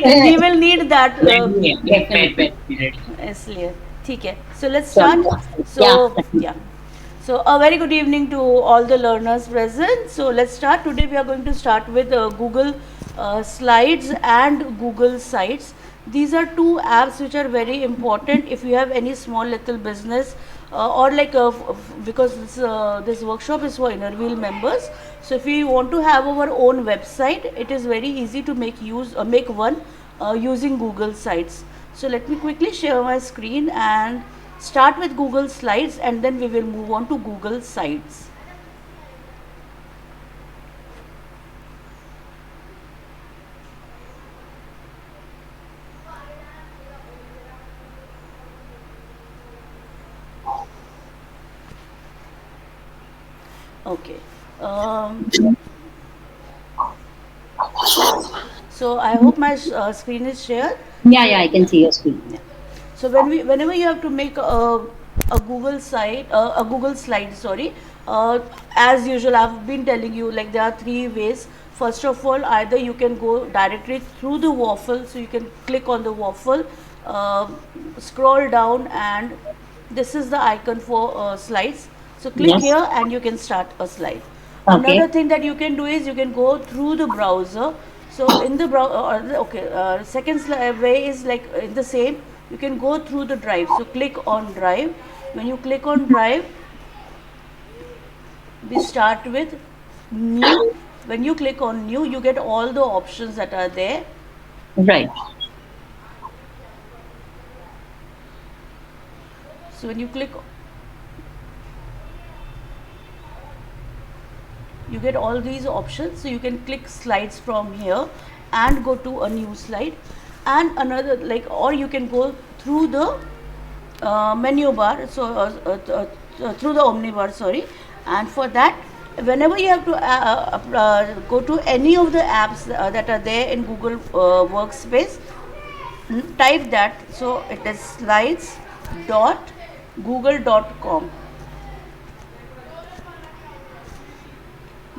we will need that Ready है, definitely ready. इसलिए ठीक है. So let's start. चलो, So yeah. yeah. So a very good evening to all the learners present. So let's start. Today we are going to start with Google Slides and Google Sites. These are two apps which are very important if you have any small little business or like because this workshop is for Innerwheel members. So if we want to have our own website, it is very easy to make one using Google Sites. So let me quickly share my screen and start with Google Slides, and then we will move on to Google Sites. Okay. Um, so I hope my screen is shared. Yeah, So yeah, I can see your screen. yeah. So whenever you have to make a Google site, a Google slide, sorry, as usual, I've been telling you like there are three ways. First of all, either you can go directly through the waffle, so you can click on the waffle, uh, scroll down, and this is the icon for slides. So click Yes. here, and you can start a slide. Another Okay. thing that you can do is you can go through the browser. So in the browser, okay, second way is like in the same. You can go through the drive. So click on drive. When you click on drive, we start with new. When you click on new, you get all the options that are there. Right. So when you click, you get all these options. So you can click slides from here and go to a new slide, and another like, or you can go through the menu bar. So through the omnibar, sorry. And for that, whenever you have to go to any of the apps that are there in Google Workspace, type that. So it is slides dot google.com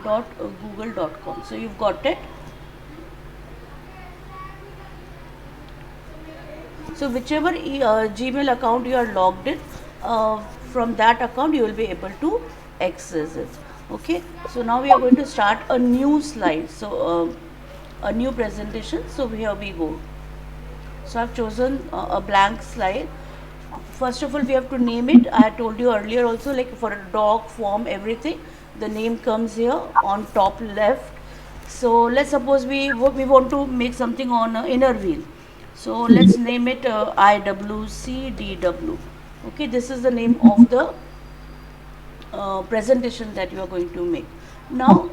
.google.com. So you've got it. So whichever Gmail account you are logged in, from that account you will be able to access it. Okay. So now we are going to start a new slide. So a new presentation. So here we go. So I've chosen a blank slide. First of all, we have to name it. I told you earlier also, like for a doc, form, everything, the name comes here on top left. So let's suppose we want to make something on inner wheel. So let's name it IWCDW. Okay, this is the name of the presentation that you are going to make. Now,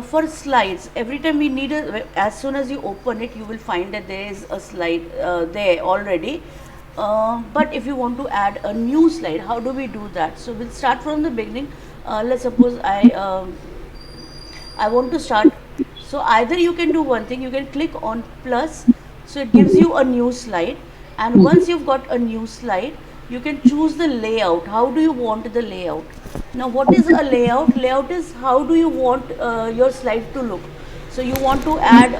for slides, every time we need as soon as you open it, you will find that there is a slide there already. But if you want to add a new slide, how do we do that? So we'll start from the beginning. Let's suppose I want to start. So either you can do one thing, you can click on plus, so it gives you a new slide, and once you've got a new slide, you can choose the layout. How do you want the layout? Now, what is a layout? Layout is how do you want your slide to look. So you want to add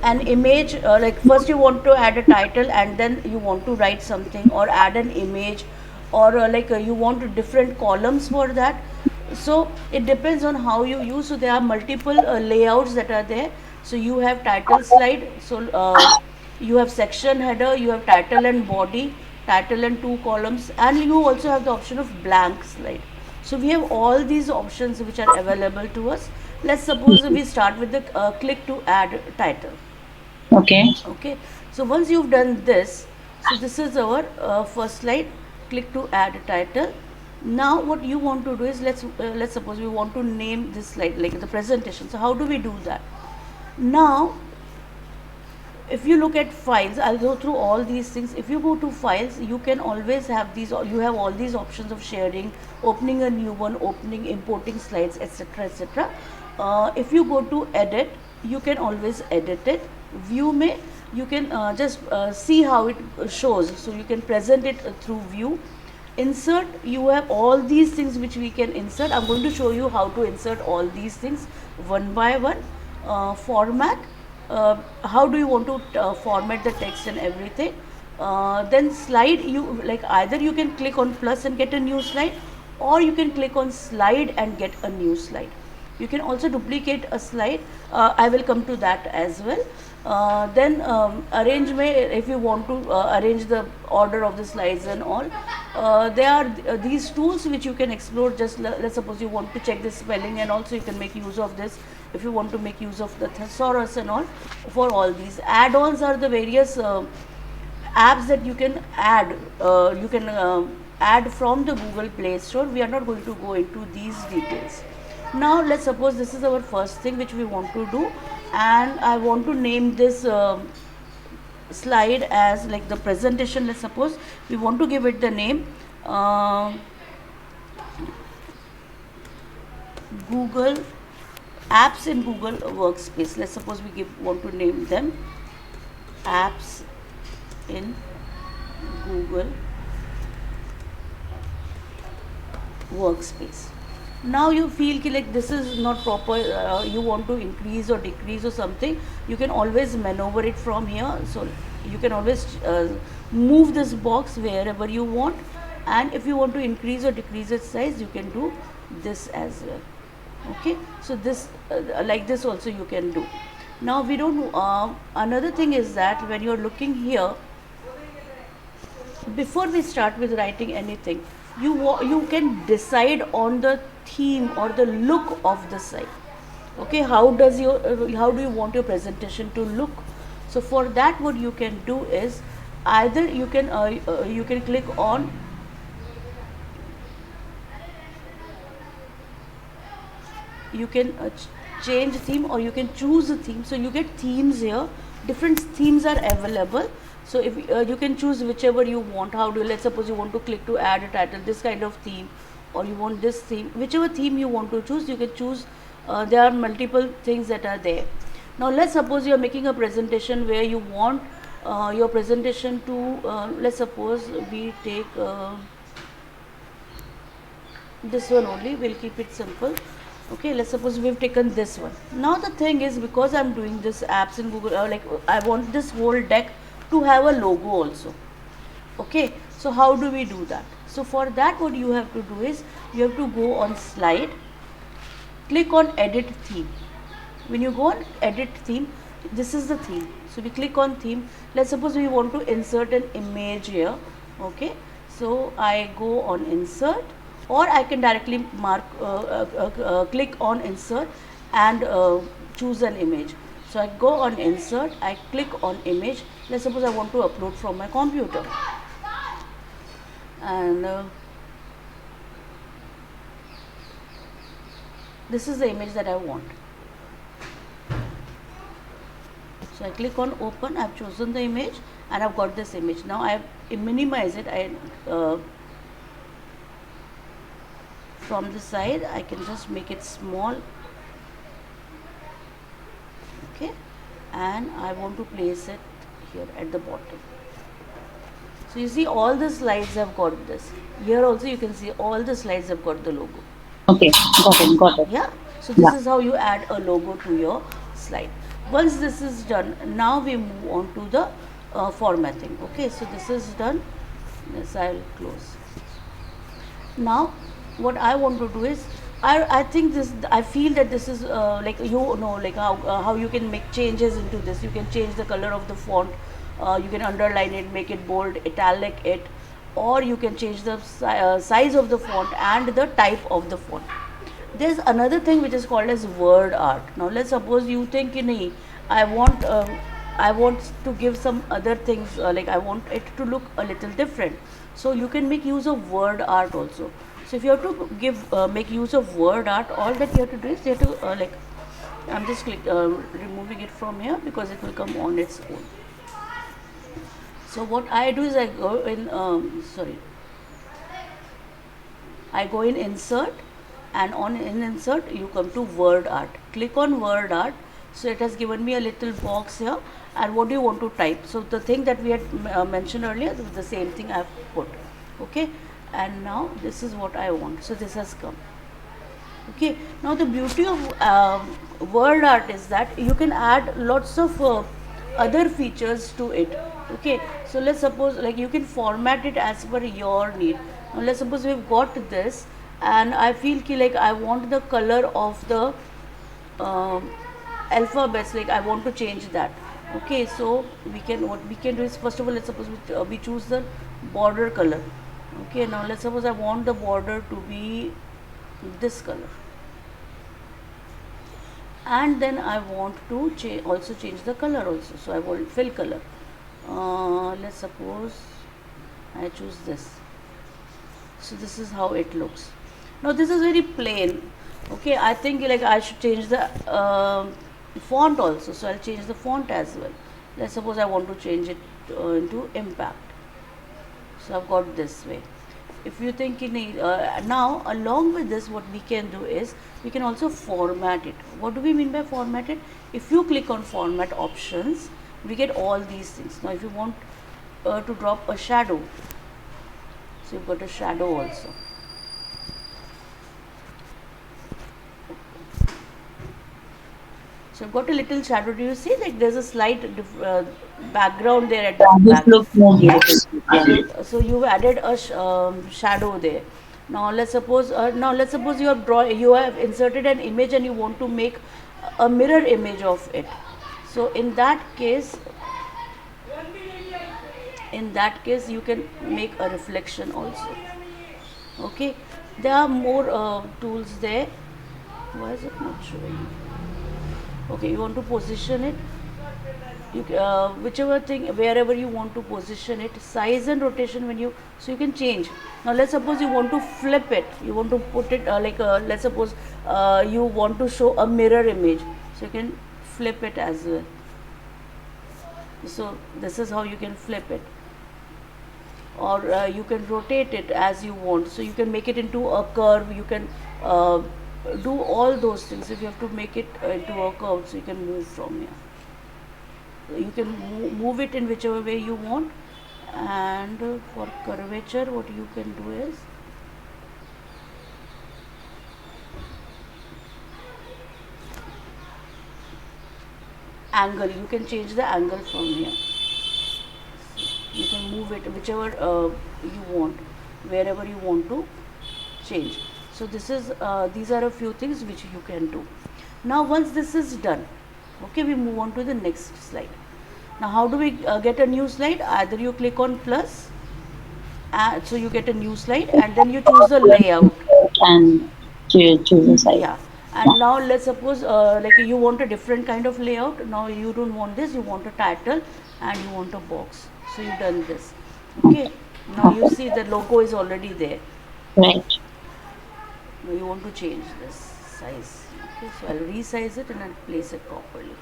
an image, like first you want to add a title and then you want to write something, or add an image, or you want different columns for that. So it depends on how you use. So there are multiple layouts that are there. So you have title slide, so you have section header, you have title and body, title and two columns, and you also have the option of blank slide. So we have all these options which are available to us. Let's suppose we start with the click to add title. Okay. Okay, so once you've done this, so this is our first slide. Click to add title. Now what you want to do is, let's suppose we want to name this slide like the presentation. So how do we do that? Now if you look at files, I'll go through all these things. If you go to files, you can always have these, you have all these options of sharing, opening a new one, opening, importing slides, etc, etc. If you go to edit, you can always edit it. View may, you can just see how it shows, so you can present it through view. Insert, you have all these things which we can insert. I'm going to show you how to insert all these things one by one. Format, how do you want to format the text and everything. Then slide, you like either you can click on plus and get a new slide, or you can click on slide and get a new slide. You can also duplicate a slide. I will come to that as well. Then arrange if you want to arrange the order of the slides and all. There are these tools which you can explore. Just let's suppose you want to check the spelling, and also you can make use of this if you want to make use of the thesaurus and all. For all these add-ons are the various apps that you can add. You can add from the Google Play Store. We are not going to go into these details. Now let's suppose this is our first thing which we want to do, and I want to name this slide as like the presentation. Let's suppose we want to give it the name Google apps in Google Workspace. Let's suppose we want to name them apps in Google Workspace. Now you feel like this is not proper, you want to increase or decrease or something, you can always maneuver it from here. So you can always move this box wherever you want, and if you want to increase or decrease its size, you can do this as well. Okay, so this like this also you can do. Now we don't another thing is that when you're looking here, before we start with writing anything, you can decide on the theme or the look of the site. Okay, how do you want your presentation to look? So for that, what you can do is either you can click on you can change theme, or you can choose a theme. So you get themes here, different themes are available. So if you can choose whichever you want. Let's suppose you want to click to add a title, this kind of theme, or you want this theme, whichever theme you want to choose, you can choose. There are multiple things that are there. Now let's suppose you are making a presentation where you want your presentation to let's suppose we take this one only, we'll keep it simple. Okay, let's suppose we've taken this one. Now the thing is, because I'm doing this apps in Google, like I want this whole deck to have a logo also. Okay, so how do we do that? So for that, what you have to do is you have to go on slide, click on edit theme. When you go on edit theme, this is the theme. So we click on theme. Let's suppose we want to insert an image here. Okay, so I go on insert, or I can directly click on insert and choose an image. So I go on insert, I click on image. Let's suppose I want to upload from my computer, and this is the image that I want. So I click on open, I've chosen the image and I've got this image. Now I minimize it. From the side I can just make it small. Okay, and I want to place it here at the bottom. So you see all the slides have got this. Here also you can see all the slides have got the logo. Okay, got it. Yeah, so this is how you add a logo to your slide. Once this is done, now we move on to the formatting. Okay, so this is done. This I will close. Now what I want to do is I think this, I feel that this is like like how you can make changes into this. You can change the color of the font, you can underline it, make it bold, italic it, or you can change the size of the font and the type of the font. There's another thing which is called as word art. Now let's suppose you think, I want to give some other things, like I want it to look a little different. So you can make use of word art also. So if you have to make use of word art, all that you have to do is you have to like, I'm just removing it from here because it will come on its own. So what I do is I go in I go in insert, and on insert you come to word art. Click on word art. So it has given me a little box here, and what do you want to type? So the thing that we had mentioned earlier, the same thing I have put. Okay, and now this is what I want. So this has come. Okay, now the beauty of word art is that you can add lots of other features to it. Okay, so let's suppose like you can format it as per your need. Now let's suppose we've got this, and I feel like I want the color of the um alphabets, like I want to change that. Okay, so what we can do is, first of all, let's suppose we choose the border color. Okay, now let's suppose I want the border to be this color, and then I want to also change the color also. So I want fill color. Let's suppose I choose this. So this is how it looks. Now this is very plain. Okay, I think like I should change the font also. So I'll change the font as well. Let's suppose I want to change it into impact. So I've got this way. If you think now along with this, what we can do is we can also format it. What do we mean by format it? If you click on format options, we get all these things. Now if you want to drop a shadow, so you've got a shadow also. So I've got a little shadow. Do you see, like there's a slight background there at the Yeah, this back? looks more Yes. beautiful. Yeah. So you've added a shadow there. Now let's suppose you have inserted an image and you want to make a mirror image of it. So in that case you can make a reflection also. Okay, there are more tools there. Why is it not showing? Okay, you want to position it, whichever thing, wherever you want to position it, size and rotation, when you, so you can change. Now let's suppose you want to flip it, you want to put it let's suppose you want to show a mirror image, so you can flip it as well. So this is how you can flip it, or you can rotate it as you want, so you can make it into a curve. You can do all those things. If you have to make it into a curve, so you can move from here, you can move it in whichever way you want. And for curvature, what you can do is angle. You can change the angle from here. You can move it whichever you want, wherever you want to change. So these are a few things which you can do. Now once this is done, okay, we move on to the next slide. Now how do we get a new slide? Either you click on plus, so you get a new slide, and then you choose the layout. And choose a side. Yeah, and now let's suppose like you want a different kind of layout. Now you don't want this, you want a title and you want a box. So you've done this. Okay, now you see the logo is already there. Right. Now you want to change this size. Okay, so I'll resize it and I'll place it properly.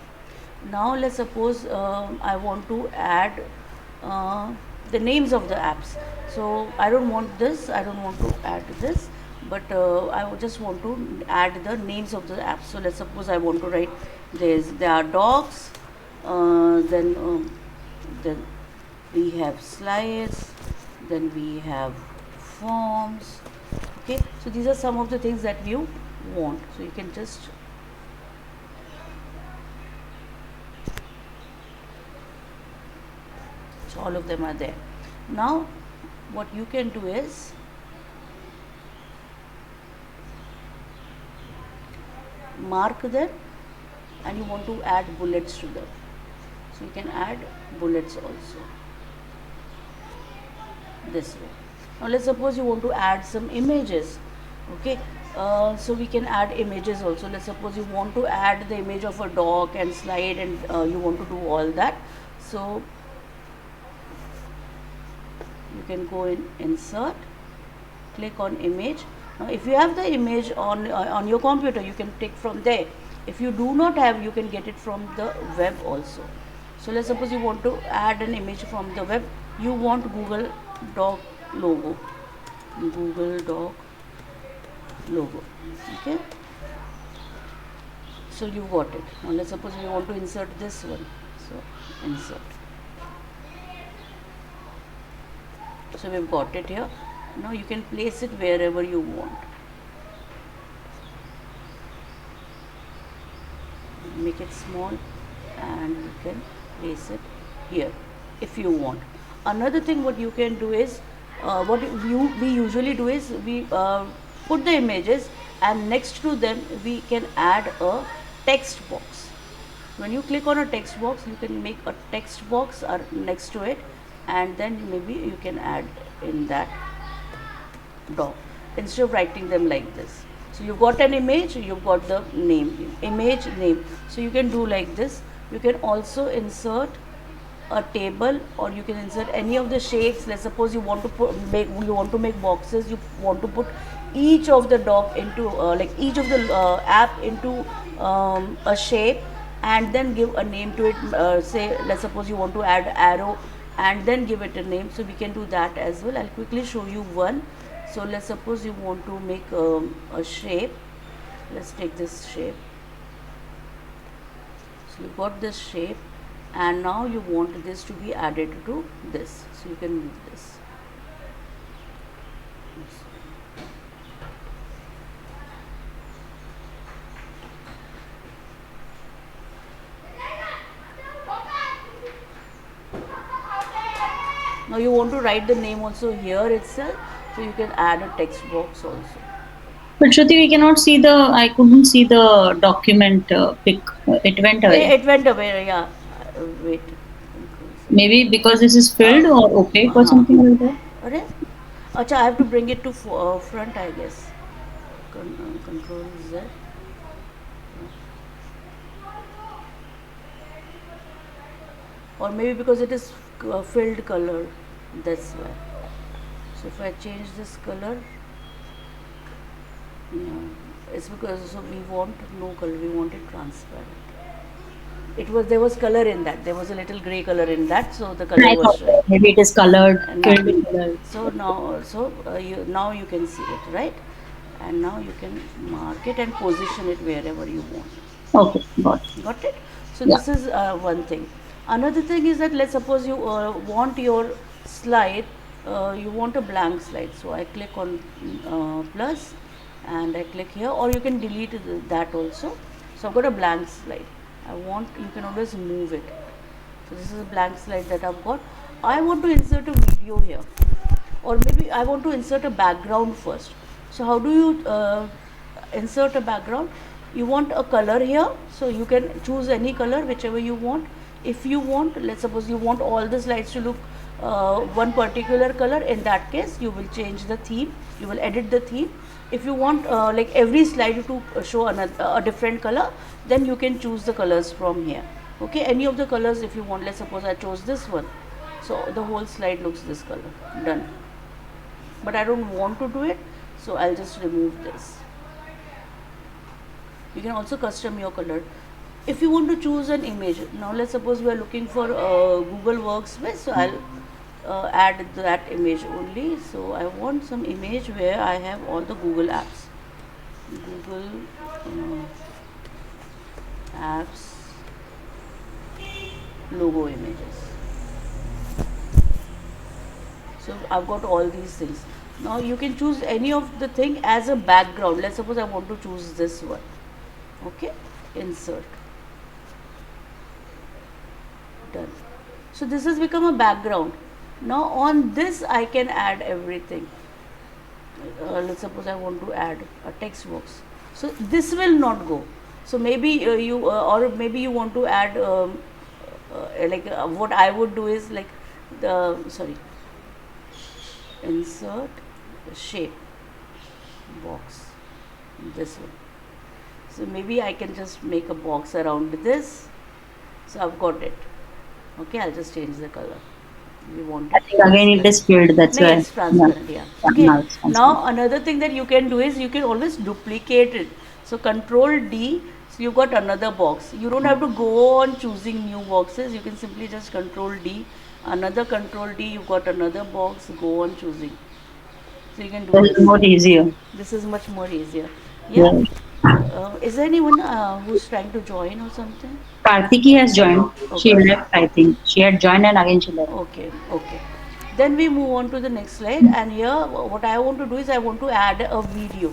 Now let's suppose I want to add the names of the apps. So I don't want this, I don't want to add this, but I just want to add the names of the apps. So let's suppose I want to write there are dogs, then we have slides, then we have forms. Okay, so these are some of the things that you want. So you can just so all of them are there. Now what you can do is mark them, and you want to add bullets to them, so you can add bullets also this way. Now let's suppose you want to add some images. Okay, so we can add images also. Let's suppose you want to add the image of a dog and slide, and you want to do all that. So you can go in insert, click on image. Now if you have the image on your computer, you can take from there. If you do not have, you can get it from the web also. So let's suppose you want to add an image from the web. You want Google Doc logo, Google Doc logo. Okay, so you got it. Now let's suppose we want to insert this one, so insert. So we've got it here. Now you can place it wherever you want. make it small, and you can place it here if you want. Another thing what you can do is, what we usually do is we put the images, and next to them we can add a text box. When you click on a text box, you can make a text box next to it, and then maybe you can add in that doc instead of writing them like this. So you've got an image, you've got the name, image name. So you can do like this. You can also insert a table, or you can insert any of the shapes. Let's suppose you want to make boxes. You want to put each of the doc into like each of the app into a shape, and then give a name to it. Say, let's suppose you want to add arrow, and then give it a name. So we can do that as well. I'll quickly show you one. So let's suppose you want to make a shape. Let's take this shape. So you got this shape, and now you want this to be added to this. So you can move this. Now you want to write the name also here itself, so you can add a text box also. But Shruti, we cannot see the. I couldn't see the document pic. It went away. It went away, yeah. Wait. Maybe because this is filled or opaque or something like that. Alright? Acha, I have to bring it to front, I guess. Control Z. Or maybe because it is filled color, that's why. So if I change this color, no, it's because so we want no color, we want it transparent. There was color in that. There was a little gray color in that, so the color I was thought right. maybe it is colored, And filled with color. now you can see it, right? And now you can mark it and position it wherever you want. Okay, got it. Got it? So Yeah. this is one thing. Another thing is that let's suppose you want your slide, you want a blank slide. So I click on plus, and I click here, or you can delete that also. So I've got a blank slide. You can always move it. So this is a blank slide that I've got. I want to insert a video here, or maybe I want to insert a background first. So how do you insert a background? You want a color here, so you can choose any color, whichever you want. If you want, let's suppose you want all the slides to look one particular color, in that case you will change the theme, you will edit the theme. If you want like every slide to show a different color, then you can choose the colors from here. Okay, any of the colors if you want. Let's suppose I chose this one, so the whole slide looks this color. Done. But I don't want to do it, so I'll just remove this. You can also custom your color. If you want to choose an image, now let's suppose we are looking for Google Workspace, so I'll add that image only. So I want some image where I have all the Google apps. Google apps logo images. So I've got all these things. Now you can choose any of the thing as a background. Let's suppose I want to choose this one. Okay, insert. Done. So this has become a background. Now on this I can add everything. Let's suppose I want to add a text box. So this will not go. So maybe or maybe you want to add what I would do is like insert shape box, this one. So maybe I can just make a box around this. So I've got it. Okay, I'll just change the color. We want I think again it is filled. That's no, why. it's transparent, yeah. Yeah, Okay. now it's transparent. Now another thing that you can do is you can always duplicate it. So Control D. So you got another box. You don't have to go on choosing new boxes. You can simply just Control D. Another Control D. You got another box. Go on choosing. So you can do That is this. more easier. This is much more easier. Yeah. Yeah. Is there anyone who's trying to join or something? Kartiki has joined. She Okay. left, I think. She had joined and again she left. Okay, okay. Then we move on to the next slide, and here what I want to do is I want to add a video.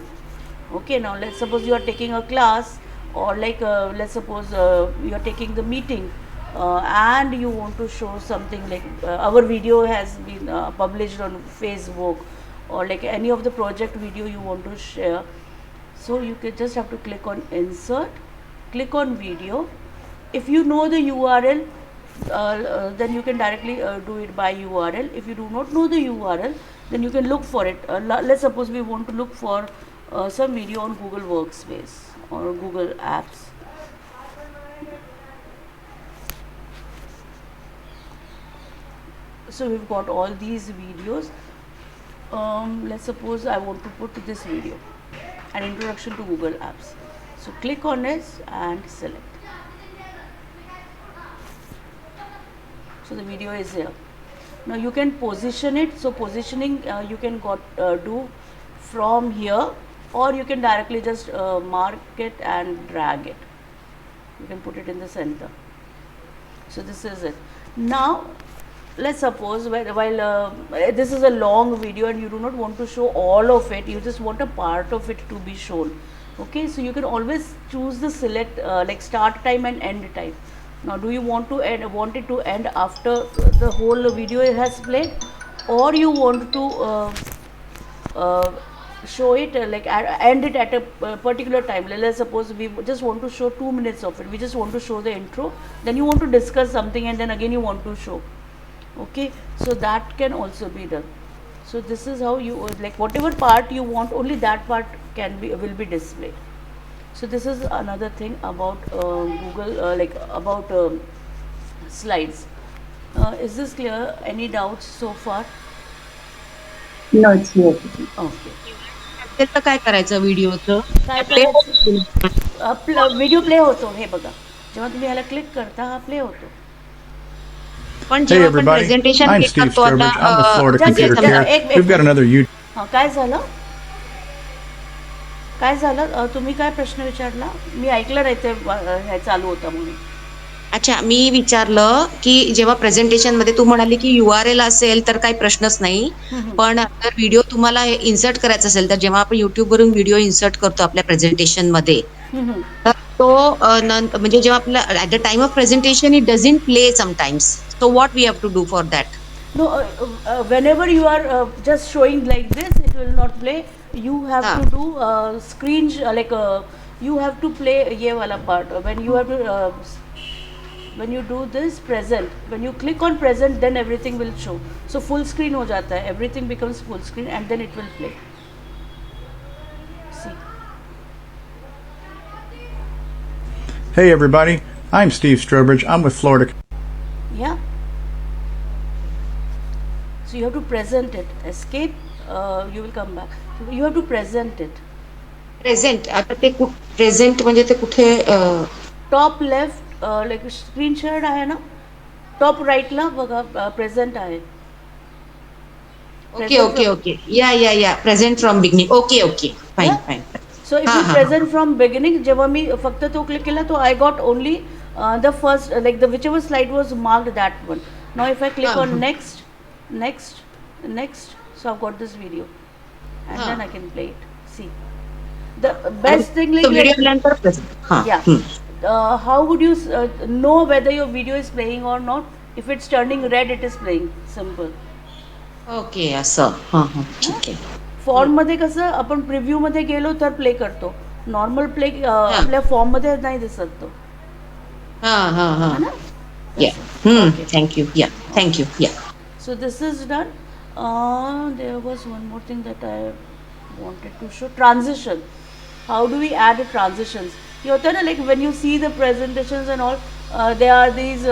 Okay, now let's suppose you are taking a class or like let's suppose you're taking the meeting and you want to show something like our video has been published on Facebook, or like any of the project video you want to share. So you can just have to click on insert, click on video. If you know the URL, then you can directly do it by URL. If you do not know the URL, then you can look for it. Let's suppose we want to look for some video on Google Workspace or Google Apps. So we've got all these videos. Let's suppose I want to put this video, an introduction to Google Apps. So click on it and select. So the video is here. Now you can position it. So positioning you can do from here, or you can directly just mark it and drag it. You can put it in the center. So this is it. Now let's suppose while this is a long video and you do not want to show all of it, you just want a part of it to be shown. Okay, so you can always choose the select like start time and end time. Now do you want it to end after the whole video has played, or you want to show it end it at a particular time? Let's suppose we just want to show 2 minutes of it. We just want to show the intro, then you want to discuss something, and then again you want to show. Okay, so that can also be done. So this is how you like whatever part you want, only that part will be displayed. So this is another thing about Google, about slides. Is this clear? Any doubts so far? No, it's clear. Okay. त्याचं काय करायचं व्हिडिओचं काय करायचं? Video play होतो. हे बघा, जेव्हा तुम्ही ह्याला क्लिक करता हा प्ले होतो. पण Hey जेव्हा आपण everybody, presentation I'm Steve Sturbridge. I'm with Florida Computer Care. We've got another YouTube. काय झालं? काय झालं? तुम्ही काय प्रश्न विचारला? मी ऐकलं नाही ते हे चालू होतं म्हणून. अच्छा, मी विचारलं की जेव्हा प्रेझेंटेशन मध्ये तू म्हणाली की URL असेल तर काही प्रश्नच नाही, पण जर व्हिडिओ तुम्हाला इन्सर्ट करायचा असेल तर जेव्हा आपण युट्यूब वरून व्हिडिओ इन्सर्ट करतो आपल्या प्रेझेंटेशन मध्ये, तर तो म्हणजे जेव्हा आपला at the time of presentation it doesn't play sometimes, so what we have to do for that? No, whenever you are just showing like this, it will not play. You have to do screen you have to play ye wala part. When you have to when you do this present, when you click on present, then everything will show. So full screen ho jata hai, everything becomes full screen, and then it will play. See. Hey everybody, I'm Steve Sturbridge. I'm with Florida. Yeah. So you have to present it. Escape. You will come back. You have to present it. Present, आता ते present म्हणजे ते कुठे? Top left like screen shared आहे ना, top राईटला बघा present आहे. Okay okay okay, या present from beginning. Okay okay, fine fine. So if you present from beginning, जेव्हा मी फक्त तो क्लिक केला तो I got only the first like the which ever slide was marked that one. Now if I click on next, so I've got this video, and then I can play it. See, the best thing how would you know whether your video is playing or not? If it's turning red, it is playing. Simple. Okay, असं. ठीक आहे. Form मध्ये कसं आपण preview मध्ये गेलो तर play करतो, नॉर्मल प्ले आपल्या फॉर्म मध्ये नाही दिसत तो. Thank you. So this is done. There was one more thing that I wanted to show. Transition. How do we add transitions? You know, like when you see the presentations and all, there are these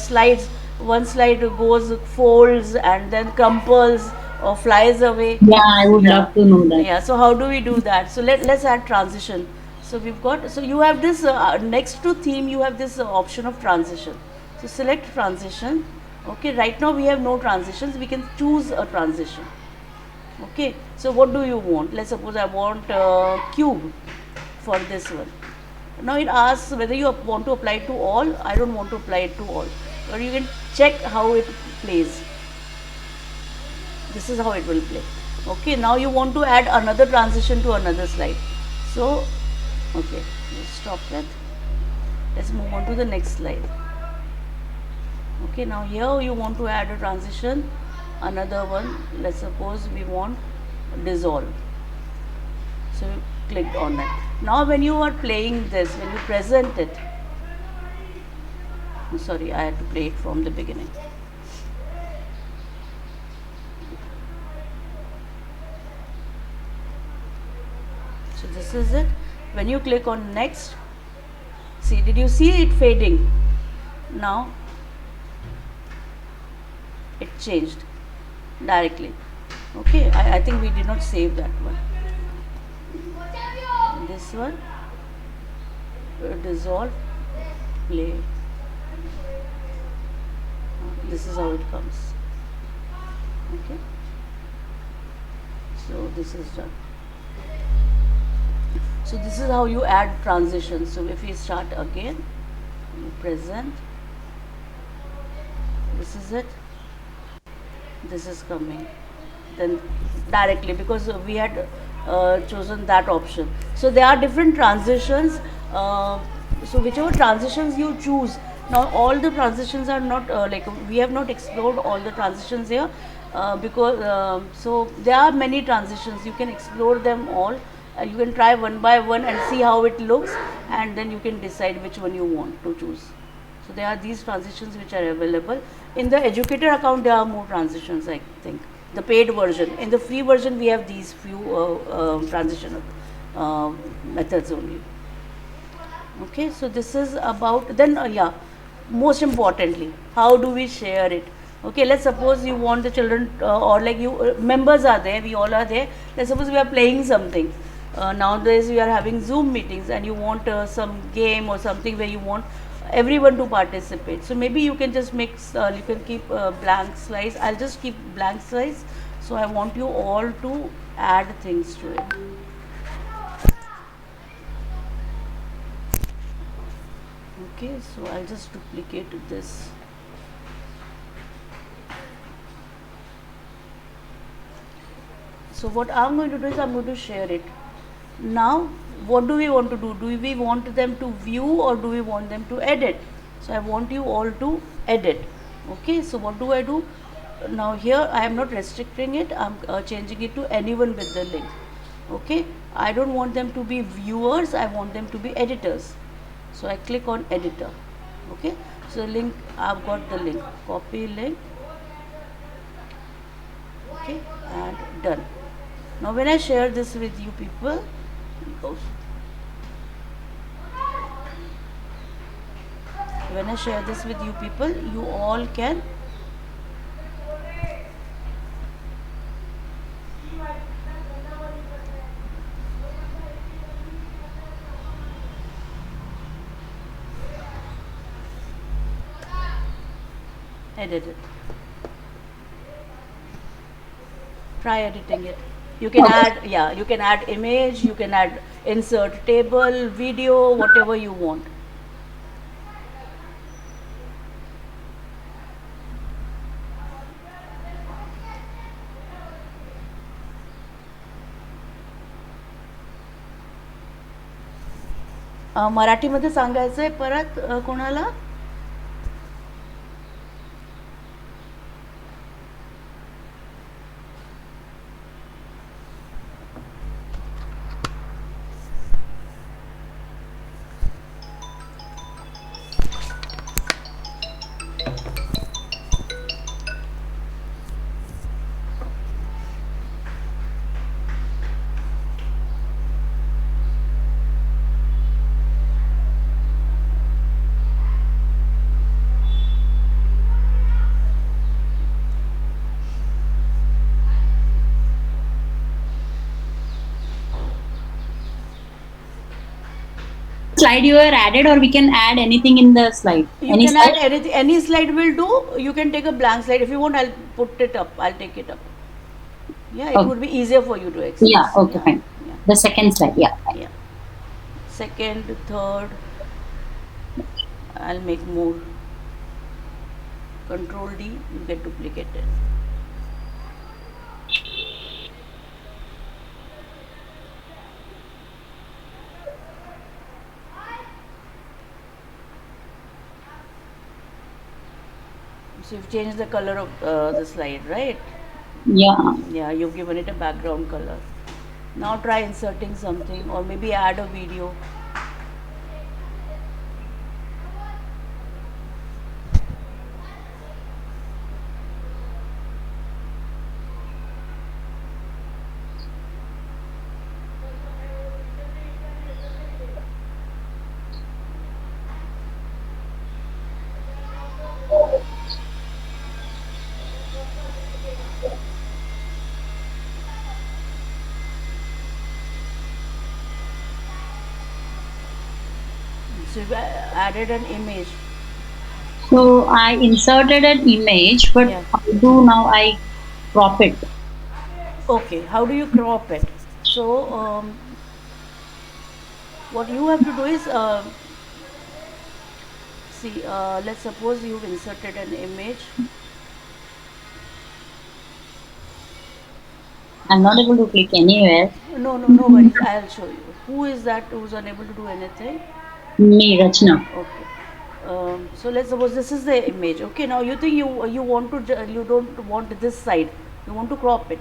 slides. One slide goes, folds, and then crumples or flies away. Yeah, I would love to know that. Yeah. So how do we do that? So let's add transition. So we've got. So you have this next to theme. You have this option of transition. So select transition. Okay, right now we have no transitions. We can choose a transition. Okay, so what do you want? Let's suppose I want cube for this one. Now it asks whether you want to apply it to all. I don't want to apply it to all, or you can check how it plays. This is how it will play. Okay, now you want to add another transition to another slide. So Okay, let's stop it. Let's move on to the next slide. Okay, now here you want to add a transition, another one. Let's suppose we want dissolve. So you clicked on it. Now when you are playing this, when you present it, sorry, I had to play it from the beginning. So this is it. When you click on next, see, did you see it fading? Now it changed directly. Okay, I think we did not save that one. This one, dissolve, play. This is how it comes. Okay, so this is done. So this is how you add transitions. So if we start again, present, this is it, this is coming, then directly, because we had chosen that option. So there are different transitions. So whichever transitions you choose, now all the transitions are not like, we have not explored all the transitions here, because so there are many transitions. You can explore them all. You can try one by one and see how it looks, and then you can decide which one you want to choose. So there are these transitions which are available. In the educator account, there are more transitions, I think. The paid version. In the free version, we have these few transition methods only. Okay, so this is about, then yeah, most importantly, how do we share it? Okay, let's suppose you want the children, or like you, members are there, we all are there. Let's suppose we are playing something. Nowadays we are having Zoom meetings, and you want some game or something where you want everyone to participate. So maybe you can just make, you can keep blank slides. I'll just keep blank slides. So I want you all to add things to it. Okay, so I'll just duplicate this. So what I'm going to do is I'm going to share it. Now, what do we want to do? Do we want them to view, or do we want them to edit? So I want you all to edit. Okay, so what do I do? Now here I am not restricting it, I'm changing it to anyone with the link. Okay, I don't want them to be viewers, I want them to be editors. So I click on editor. Okay, so link, I've got the link, copy link. Okay, and done. Now when I share this with you people, when I share this with you people, you all can edit it. Try editing it. You can add, yeah, you can add image, you can add insert table, video, whatever you want. मराठीमध्ये सांगायचं आहे परत कोणाला? Slide you are added, or we can add anything in the slide. You can add anything, any slide will do. You can take a blank slide. If you want, I'll put it up. I'll take it up. Yeah, it would be easier for you to access. Yeah, okay, fine. Yeah. The second slide, yeah. Yeah. Second, third. I'll make more. Control D, you get duplicated. So you've changed the color of the slide, right? Yeah. Yeah, you've given it a background color. Now try inserting something or maybe add a video. So you've added an image. So I inserted an image, but Yeah. how do now I crop it? Okay, how do you crop it? So what you have to do is see, let's suppose you've inserted an image. I'm not able to click anywhere. No worries, I'll show you. Who is that who's unable to do anything? Me, Rachna. Okay. So let's suppose this is the image. Okay, now you think you want to you don't want this side. You want to crop it.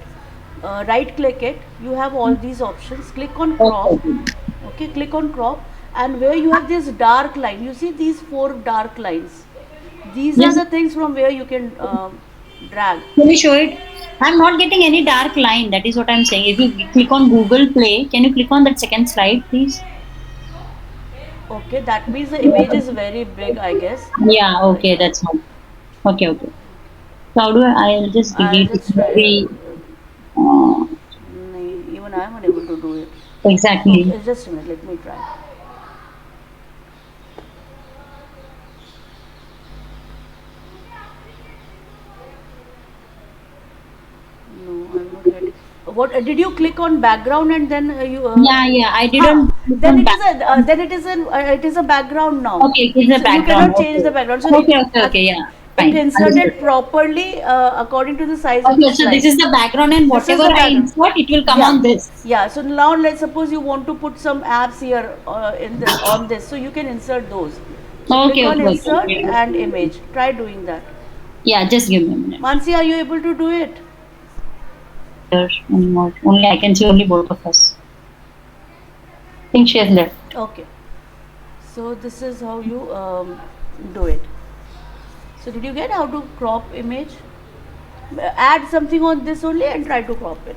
Right click it. You have all these options. Click on crop. Okay. Okay, click on crop, and where you have this dark line. You see these 4 dark lines. These are Yes. the things from where you can drag. Can you show it? I'm not getting any dark line. That is what I'm saying. If you click on Google Play, can you click on that second slide, please? Okay, that means the image is very big, I guess. Yeah. Okay, that's all. Okay. Okay. So how do I'll just I'll delete it. just try. Maybe, uh, Even I am unable to do it. exactly. Okay, just a minute. Let me try. No, I'm not getting. What did you click on background and then you? Yeah. Yeah. I didn't. click Then on it back. is a it is a background now. Okay. It is a So you background. cannot change Okay. the background. So Okay. Okay. Okay. Yeah. it Fine. inserted Understood. properly according to the size of Okay. the So this slide. is the background, and This is whatever the I background. insert, it will come Yeah. on this. Yeah. So now let's suppose you want to put some apps here in this on this, so you can insert those. So Okay. click on Okay. insert Okay. and image. Try doing that. Yeah. Just give me a minute. Mansi, are you able to do it? There anymore. Only I can see only both of us. I think she has left. Okay. So this is how you do it. So did you get how to crop image? Add something on this only and try to crop it.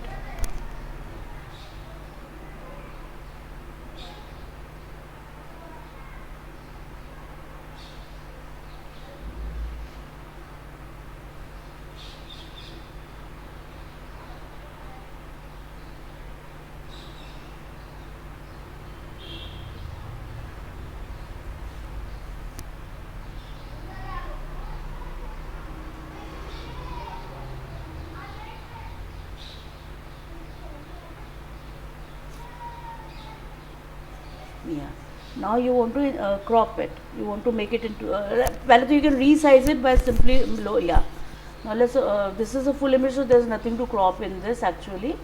Yeah. Now you want to crop it. You want to make it into. Well, you can resize it by simply below. Yeah. Now let's. This is a full image, so there's nothing to crop in this actually.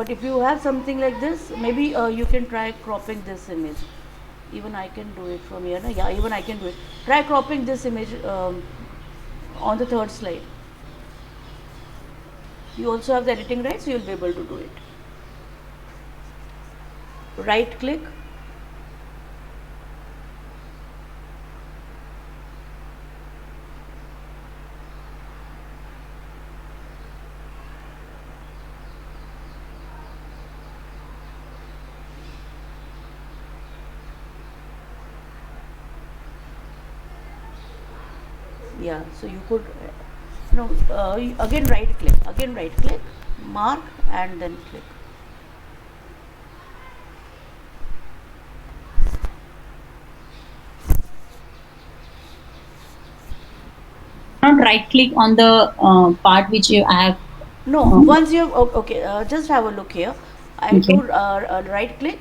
But if you have something like this, maybe you can try cropping this image. Even I can do it from here. No? Yeah, even I can do it. Try cropping this image on the third slide. You also have the editing rights, so you'll be able to do it. Right click. Yeah, so you could no again right click, mark and then click. Not right click on the part which you have. No, once you have okay, just have a look here. I Okay. do right click,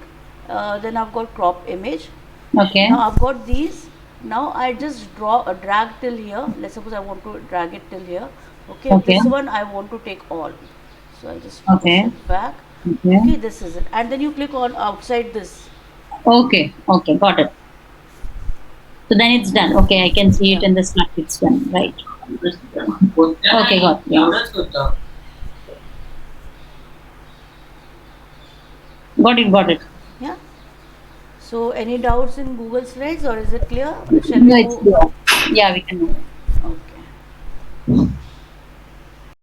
then I've got crop image. Okay. Now I've got these. Now I just drag till here. Let's suppose I want to drag it till here. Okay, Okay. this one I want to take all. So I just Okay. push it back. Okay. Okay, this is it. And then you click on outside this. Okay. Okay. Got it. So then it's done. Okay, I can see it in the slide. It's done. Right. Okay, got it. Yeah. Got it. Yeah. So any doubts in Google Slides, or is it clear? Shall No, we it's move? clear. Yeah, we can move.